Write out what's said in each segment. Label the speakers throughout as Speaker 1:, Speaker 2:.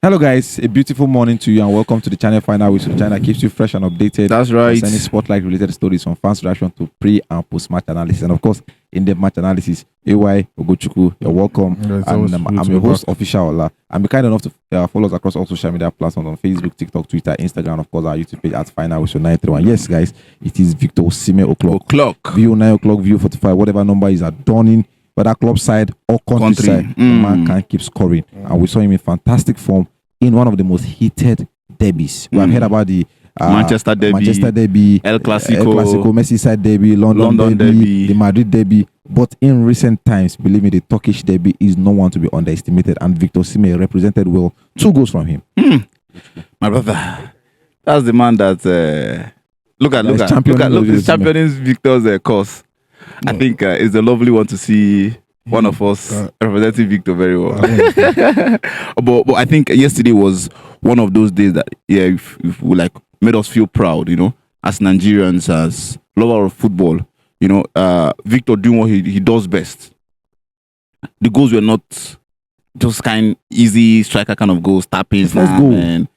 Speaker 1: Hello guys, a beautiful morning to you and welcome to the channel Final Whistle. Channel keeps you fresh and updated.
Speaker 2: That's right.
Speaker 1: Any spotlight related stories from fans' reaction to pre and post match analysis, and of course in-depth match analysis. AY Ogochukwu, you're welcome. And I'm your host, Official Ola. I'm kind enough to follow us across all social media platforms on Facebook, TikTok, Twitter, Instagram, of course our YouTube page at Final Whistle 931. Yes, guys, it is Victor Osimhen o'clock. View 9 o'clock, view 45, whatever number is adorning, whether club side or country side, the man can keep scoring. And we saw him in fantastic form in one of the most heated derbies. We have heard about the
Speaker 2: Manchester derby, El Clasico,
Speaker 1: Merseyside derby, London derby, the Madrid derby. But in recent times, believe me, the Turkish derby is no one to be underestimated. And Victor Osimhen represented well. 2 goals from him.
Speaker 2: My brother, that's the man that look at championing Victor's course. I think it's a lovely one to see. One of us representing Victor very well. but I think yesterday was one of those days that if we like made us feel proud, you know, as Nigerians, as lovers of football, you know, Victor doing what he does best. The goals were not just kind easy striker kind of goals, tappings.
Speaker 1: Let's go.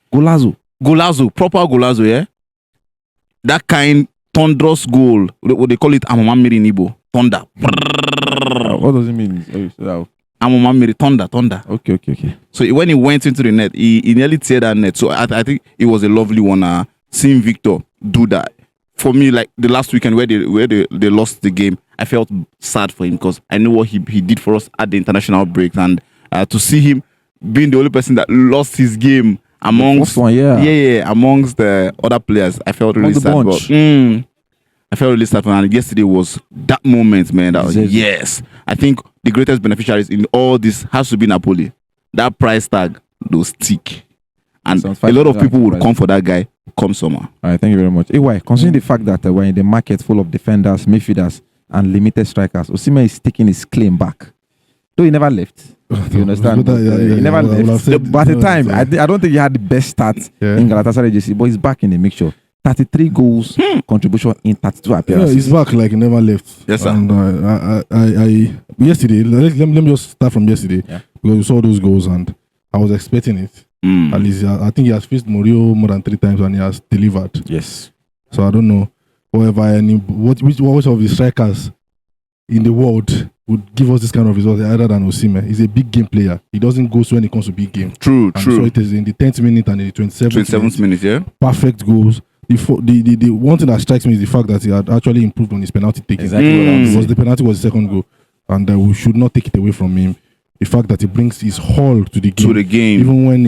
Speaker 1: Golazo, proper Golazo, yeah.
Speaker 2: That kind thunderous goal. What they call it, Amamamiri in Igbo. Thunder.
Speaker 1: What does it mean?
Speaker 2: Thunder.
Speaker 1: Okay.
Speaker 2: So when he went into the net, he nearly teared that net. So I think it was a lovely one. Seeing Victor do that. For me, like the last weekend where they lost the game, I felt sad for him because I know what he did for us at the international break, and to see him being the only person that lost his game amongst amongst the other players, I felt really sad. I felt really sad for him. And yesterday was that moment, man. That was, yes. I think the greatest beneficiaries in all this has to be Napoli. That price tag, those stick. And a lot of people would come for that guy come summer.
Speaker 1: All right, thank you very much. AY, considering the fact that we're in the market full of defenders, midfielders, and limited strikers, Osimhen is taking his claim back. Though he never left. You understand? He never left. But at the time, I don't think he had the best start in Galatasaray JC, but he's back in the mixture. 33 goals contribution in 32 appearances.
Speaker 3: Yeah, he's back like he never left.
Speaker 2: Yes, sir.
Speaker 3: And I yesterday, let me just start from yesterday because we saw those goals and I was expecting it. At least I think he has faced Mourinho more than 3 times and he has delivered.
Speaker 1: Yes.
Speaker 3: So I don't know which of the strikers in the world would give us this kind of result other than Osimhen. He's a big game player. He doesn't go when it comes to big game.
Speaker 2: True.
Speaker 3: So it is in the 10th minute and in the 27th
Speaker 2: minute. Yeah.
Speaker 3: Perfect goals. The one thing that strikes me is the fact that he had actually improved on his penalty taking.
Speaker 1: Exactly.
Speaker 3: Because the penalty was the second goal, and we should not take it away from him. The fact that he brings his whole to the game, even when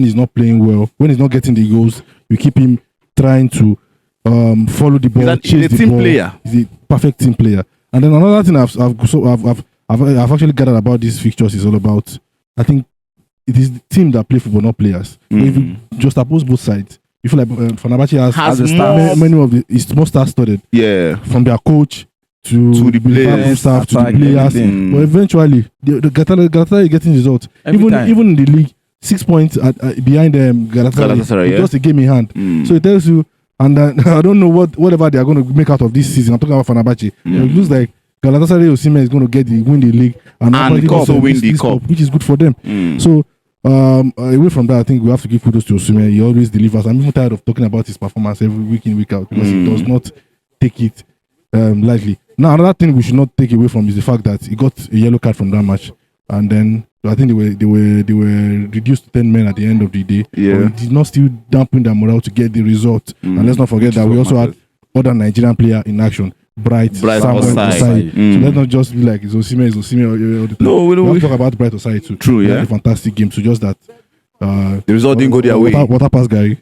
Speaker 3: he's not playing well, when he's not getting the goals, we keep him trying to follow the ball, chase the ball.
Speaker 2: Player.
Speaker 3: He's a perfect team player. And then another thing I've actually gathered about these fixtures is all about. I think it is the team that play football, not players. So if you just oppose both sides. You feel like Fenerbahce has a star. Many of it's more star-studded.
Speaker 2: Yeah.
Speaker 3: From their coach to the players, staff to the players. But eventually, the Galatasaray is getting results. Even in the league, 6 points behind them. Galatasaray just a game in hand. So it tells you. And I don't know whatever they are going to make out of this season. I'm talking about Fenerbahce. It looks like Galatasaray Osimhen is going to win the league and
Speaker 2: also win the cup,
Speaker 3: which is good for them. So. Away from that, I think we have to give kudos to Osimhen. He always delivers. I'm even tired of talking about his performance every week in, week out because he does not take it lightly. Now, another thing we should not take away from is the fact that he got a yellow card from that match, and then I think they were reduced to 10 men at the end of the day.
Speaker 2: Yeah,
Speaker 3: but it did not still dampen their morale to get the result. And let's not forget that we also had other Nigerian player in action. Bright Osai. So let's not just be like it's Osimhen all the time. No, we don't talk about Bright Osai too.
Speaker 2: True, yeah.
Speaker 3: A fantastic game. So just that
Speaker 2: the result didn't go their way.
Speaker 3: Water pass, Gary.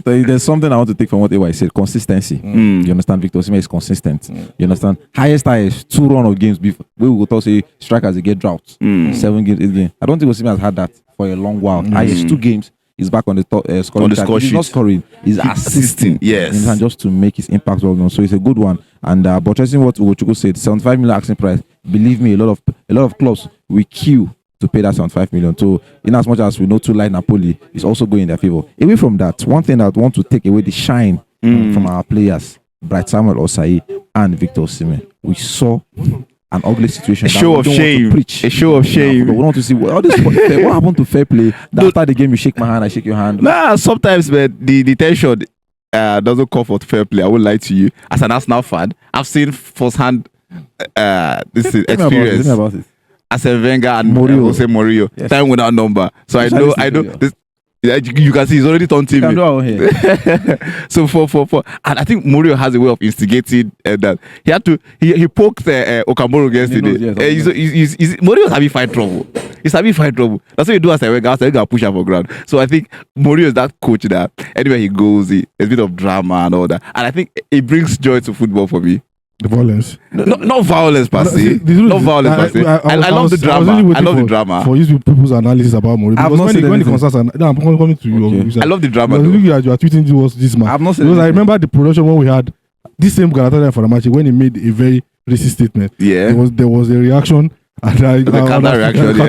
Speaker 1: There's something I want to take from what AY said. Consistency. You understand? Victor Osimhen is consistent. You understand? Highest 2 run of games before we will talk say strikers they get droughts. 7 games, 8 games. I don't think Osimhen has had that for a long while. Highest 2 games. He's back on the top scoring. He's not scoring. He's assisting.
Speaker 2: Yes.
Speaker 1: And just to make his impact well known. So it's a good one. And buttressing what Ugochukwu said, 75 million asking price. Believe me, a lot of clubs will queue to pay that 75 million. So in as much as we know 2 like Napoli, it's also going in their favor. Away from that, one thing that I want to take away the shine from our players. Bright Samuel Osayi and Victor Osimhen, we saw an ugly situation.
Speaker 2: A show of shame. A show of shame.
Speaker 1: We want to see what happened to fair play. After the game, you shake my hand, I shake your hand.
Speaker 2: Nah, sometimes, man, the tension doesn't call for fair play. I won't lie to you. As an Arsenal fan, I've seen firsthand this experience.
Speaker 1: Tell me about it.
Speaker 2: As Wenger and Mourinho,
Speaker 1: Yes.
Speaker 2: time without number. So I know this. You can see he's already turned TV. So and I think Mourinho has a way of instigating that. He had to he poked Okamoro yesterday. Mourinho's having fight trouble. He's having fight trouble. That's what you do as a Wenger push up for ground. So I think Mourinho is that coach that anywhere he goes, there's a bit of drama and all that. And I think it brings joy to football for me.
Speaker 3: The violence.
Speaker 2: Not violence per se. Not violence per se. I love the drama. I love the drama.
Speaker 3: For you people's analysis about Mourinho. Because when it concerns, I'm coming to you.
Speaker 2: I love the drama.
Speaker 3: You are tweeting towards this man.
Speaker 1: I've not said
Speaker 3: because I remember the production when we had this same Galatasaray for the match when he made a very racist statement.
Speaker 2: Yeah.
Speaker 3: There was a reaction and
Speaker 2: counter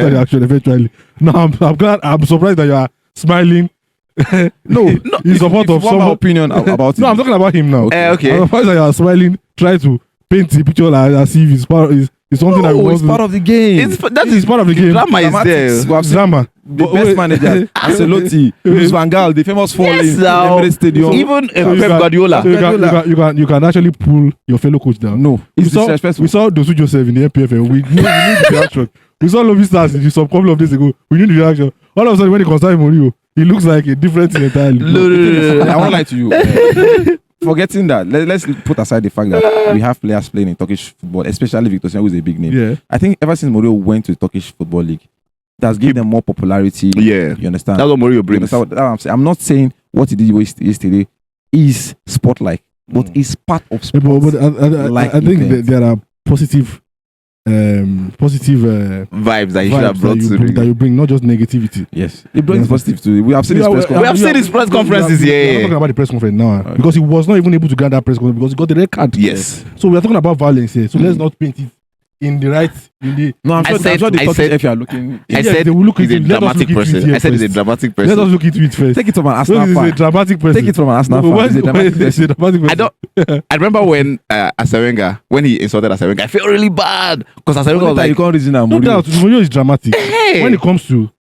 Speaker 3: reaction eventually. No, I'm glad. I'm surprised that you are smiling. No, in support of some
Speaker 1: opinion about it.
Speaker 3: No, I'm talking about him now.
Speaker 2: Okay.
Speaker 3: I'm surprised that you are smiling, trying to paint the picture as if it's something that
Speaker 1: it's part of the game.
Speaker 3: It's part of the game.
Speaker 2: Drama is there.
Speaker 1: We have seen
Speaker 3: Drama.
Speaker 1: the best manager, Ancelotti, Luis Van Gaal, the famous falling in Emirates Stadium.
Speaker 2: Even Pep Guardiola.
Speaker 3: You can actually pull your fellow coach down.
Speaker 1: No, it's disrespectful.
Speaker 3: We saw Dosu Joseph in the MPFL. We knew the reaction. We saw Lobby Stars some couple of days ago. We knew the reaction. All of a sudden, when he concerns Mourinho, he looks like a different thing entirely.
Speaker 1: I won't lie to you. Forgetting that, let's put aside the fact that we have players playing in Turkish football, especially Victor Osimhen, who is a big name.
Speaker 3: Yeah.
Speaker 1: I think ever since Mourinho went to the Turkish Football League, it has given them more popularity.
Speaker 2: Yeah.
Speaker 1: You understand?
Speaker 2: That's what Mourinho brings.
Speaker 1: That's what I'm saying. I'm not saying what he did yesterday is sport-like, but it's part of sport.
Speaker 3: But I think there are positive
Speaker 2: vibes that he should have brought
Speaker 3: that you bring, not just negativity.
Speaker 1: Yes, it brings positive too. We have seen his press conference.
Speaker 2: We have seen his press conferences.
Speaker 3: We're not talking about the press conference now because he was not even able to grant that press conference because he got the red card.
Speaker 2: Yes.
Speaker 3: So we are talking about violence here. So let's not paint it in the right.
Speaker 1: No, I'm sure the
Speaker 2: said
Speaker 1: if you are looking.
Speaker 2: I said he's a dramatic person. I said he's a dramatic person.
Speaker 3: Let us look into it first.
Speaker 1: Take it from an Arsenal fan.
Speaker 3: He's a dramatic person.
Speaker 1: Take it from an Arsenal fan. He's a dramatic person.
Speaker 2: I remember when Wenger, when he insulted Wenger, I felt really bad because Wenger was like,
Speaker 1: you can't reason now.
Speaker 3: No doubt, Mourinho is dramatic.
Speaker 2: Hey.
Speaker 3: When it comes to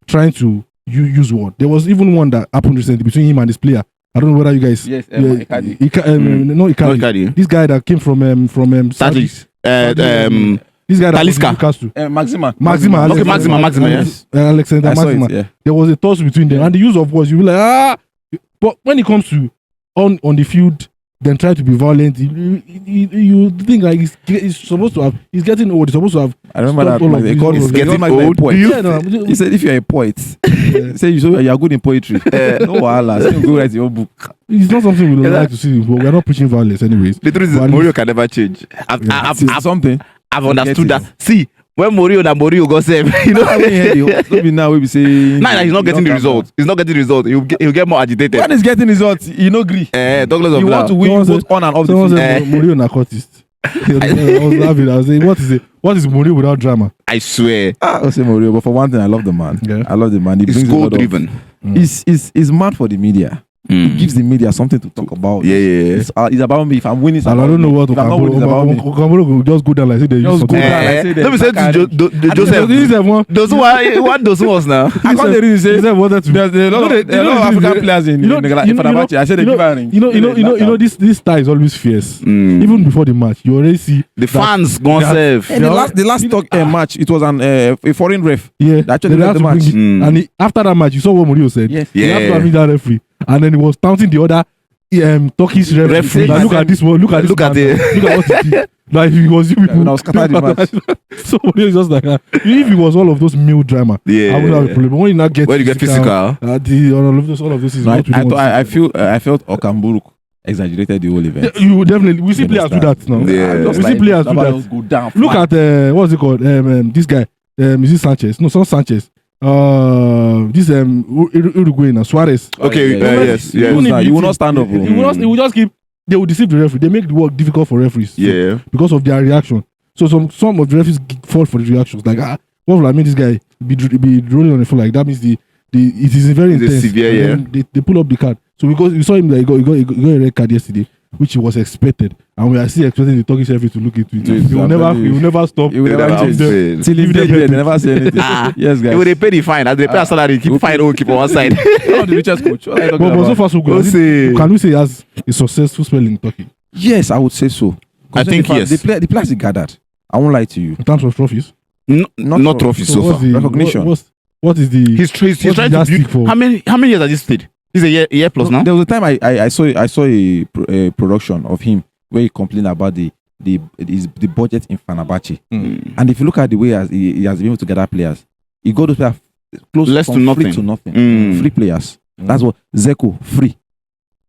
Speaker 3: trying to use word, there was even one that happened recently between him and this player. I don't know whether you guys.
Speaker 1: Yes,
Speaker 3: Icardi. No, Icardi. This guy that came from Saudi. This guy that
Speaker 2: Talisca.
Speaker 1: Maxima.
Speaker 2: Okay, Maxima. Yes.
Speaker 3: Alexander Maxima.
Speaker 1: Yeah.
Speaker 3: There was a toss between them, and the use of words, you be like, But when it comes to on the field, then try to be violent, you think like he's supposed to have. He's getting old. He's supposed to have.
Speaker 1: I remember that they called him
Speaker 2: getting old.
Speaker 1: He said, if you're a poet, say you are good in poetry. No wahala. Say you go write your book.
Speaker 3: It's not something we like to see, but we are not preaching violence, anyways.
Speaker 2: The truth is, Mourinho can never change. I've understood that. See, when Mourinho got saved,
Speaker 1: maybe now we be saying.
Speaker 2: Nah, he's not getting the result. He's not getting the result. He'll get more agitated.
Speaker 1: When he's getting results, he no agree.
Speaker 2: Douglas of
Speaker 1: you want to win both on and off the field.
Speaker 3: Mourinho narcotist. I was laughing. I was saying, what is Mourinho without drama?
Speaker 2: I swear.
Speaker 1: I'll say Mourinho, but for one thing, I love the man.
Speaker 3: Yeah.
Speaker 1: I love the man. He
Speaker 2: brings goal driven.
Speaker 1: He's mad for the media. He gives the media something to talk about.
Speaker 2: Yeah.
Speaker 1: It's about me. If I'm winning,
Speaker 3: I don't know what Okamoro will just go down like say they use something.
Speaker 2: Let me say to Joseph. Those was now.
Speaker 1: I can't really say
Speaker 3: Joseph wanted to.
Speaker 1: There's a lot of African players in Fenerbahce. I said they give her a ring.
Speaker 3: You know this tie is always fierce. Even before the match, you already see
Speaker 2: the fans gone serve.
Speaker 1: The last match, it was a foreign ref.
Speaker 3: Yeah,
Speaker 1: that actually led the match.
Speaker 3: And after that match, you saw what Mourinho said.
Speaker 1: Yes.
Speaker 3: He had to admit that referee. And then he was taunting the other Turkish referee. Like, look at this one. Look at what he did. Like he was you people.
Speaker 1: I was scattered the match.
Speaker 3: So it's just like if it was all of those male drama, I would have a problem. But when you not get
Speaker 2: physical,
Speaker 3: all of this is not.
Speaker 1: I felt Okamburuk exaggerated the whole event.
Speaker 3: You definitely. We see players do that now.
Speaker 2: Yeah.
Speaker 3: We see players do that.
Speaker 1: Go down.
Speaker 3: Look at what's it called? This guy. Is it Sanchez? No, it's not Sanchez. This Uruguayan Suarez.
Speaker 2: Okay, yes.
Speaker 1: You will not stand up.
Speaker 3: He will just keep. They will deceive the referee. They make the work difficult for referees.
Speaker 2: Yeah.
Speaker 3: Because of their reaction. So some of the referees fall for the reactions. Like what will I mean? This guy be rolling on the floor like that means it is very intense.
Speaker 2: Severe. Yeah.
Speaker 3: They pull up the card. So because you saw him like he got a red card yesterday. which was expected, and we are still expecting the Turkish referee to look into it. He will never stop.
Speaker 1: He will never change. Till he they never say anything. Yes, guys.
Speaker 2: He will pay the fine. As they pay a salary, keep fine, keep on one side.
Speaker 1: Not the richest coach.
Speaker 3: But so far so good. Can we say he has a successful spell in Turkey?
Speaker 1: Yes, I would say so.
Speaker 2: I think yes.
Speaker 1: The players he gathered. I won't lie to you.
Speaker 3: In terms of trophies?
Speaker 2: Not trophies so far.
Speaker 1: Recognition.
Speaker 3: What is the...
Speaker 2: He's trying to build... How many years has he stayed? He's a year plus now?
Speaker 1: There was a time I saw a production of him where he complained about the budget in Fenerbahce. And if you look at the way he has been able to gather players, he got those players close
Speaker 2: to nothing.
Speaker 1: Free players. That's what Zeko, free.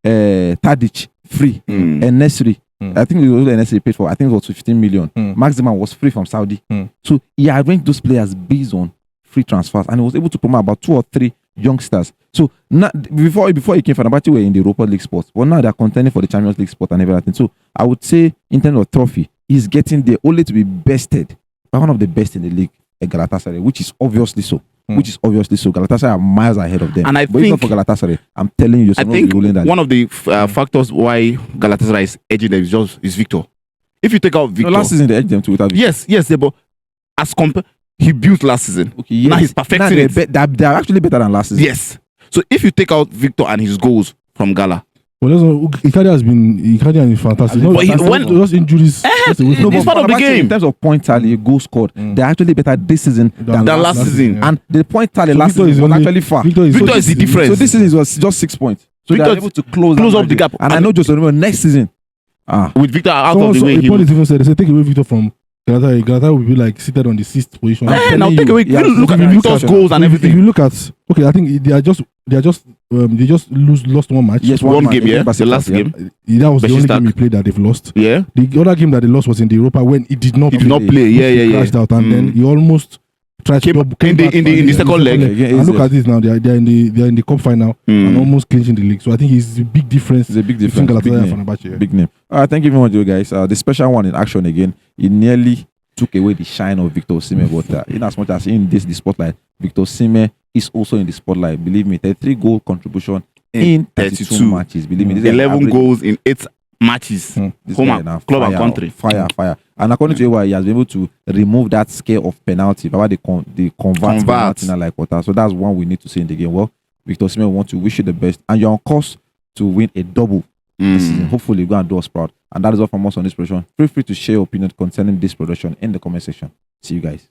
Speaker 1: Tadic, free. And Nesri. I think it was Nesri paid for. I think it was 15 million. Maximum was free from Saudi. So he arranged those players based on free transfers, and he was able to promote about 2 or 3 youngsters. So now, before he came from Fenerbahce, were in the Europa League spot, but now they are contending for the Champions League spot and everything. So I would say, in terms of trophy, he's getting there only to be bested by one of the best in the league, Galatasaray, which is obviously so. Galatasaray are miles ahead of them.
Speaker 2: And I
Speaker 1: but
Speaker 2: think
Speaker 1: for Galatasaray, I'm telling you,
Speaker 2: I think one of the factors why Galatasaray is edging them is Victor. If you take out Victor,
Speaker 1: last season they edged them to without Victor.
Speaker 2: Yes, but as compared, he built last season. Okay, yes. Now he's perfecting it.
Speaker 1: They're actually better than last season.
Speaker 2: Yes. So if you take out Victor and his goals from Gala,
Speaker 3: well, Icardi has been fantastic. Just injuries.
Speaker 2: It's part of the game.
Speaker 1: In terms of point tally, goal scored, they're actually better this season than last season. Yeah. And the point tally last season was actually far.
Speaker 2: Victor is the difference.
Speaker 1: So this season was just 6 points. So they're able to close up the gap. And I know just remember next season,
Speaker 2: with Victor out of the way,
Speaker 3: the point even said they say take away Victor from Galatasaray will be like seated on the 6th position.
Speaker 2: Now take away. Look at Victor's goals and everything.
Speaker 3: If you look at, I think they just lost one match.
Speaker 2: Yes, one game. Yeah, the last game.
Speaker 3: That was the only game he played that they've lost.
Speaker 2: Yeah.
Speaker 3: The other game that they lost was in the Europa when he did not
Speaker 2: play.
Speaker 3: He crashed out, and then he almost tried to
Speaker 2: came back in the second leg.
Speaker 3: And look at this now. They are in the cup final and almost clinching the league. So I think it's a big difference.
Speaker 1: It's a big difference.
Speaker 3: Between Galatasaray and Fenerbahce.
Speaker 1: Big name. Thank you very much, you guys. The special one in action again. He nearly took away the shine of Victor Osimhen, but in as much as in the spotlight, Victor Osimhen is also in the spotlight. Believe me, 33 goal contribution in 32 matches. Believe me,
Speaker 2: 11 goals in 8 matches. Home club and country.
Speaker 1: Fire. And according to AY, he has been able to remove that scale of penalty. They convert penalty like water. So that's one we need to see in the game. Well, Victor Osimhen, want to wish you the best, and you're on course to win a double this season. Hopefully, go and do us proud. And that is all from us on this production. Feel free to share your opinion concerning this production in the comment section. See you guys.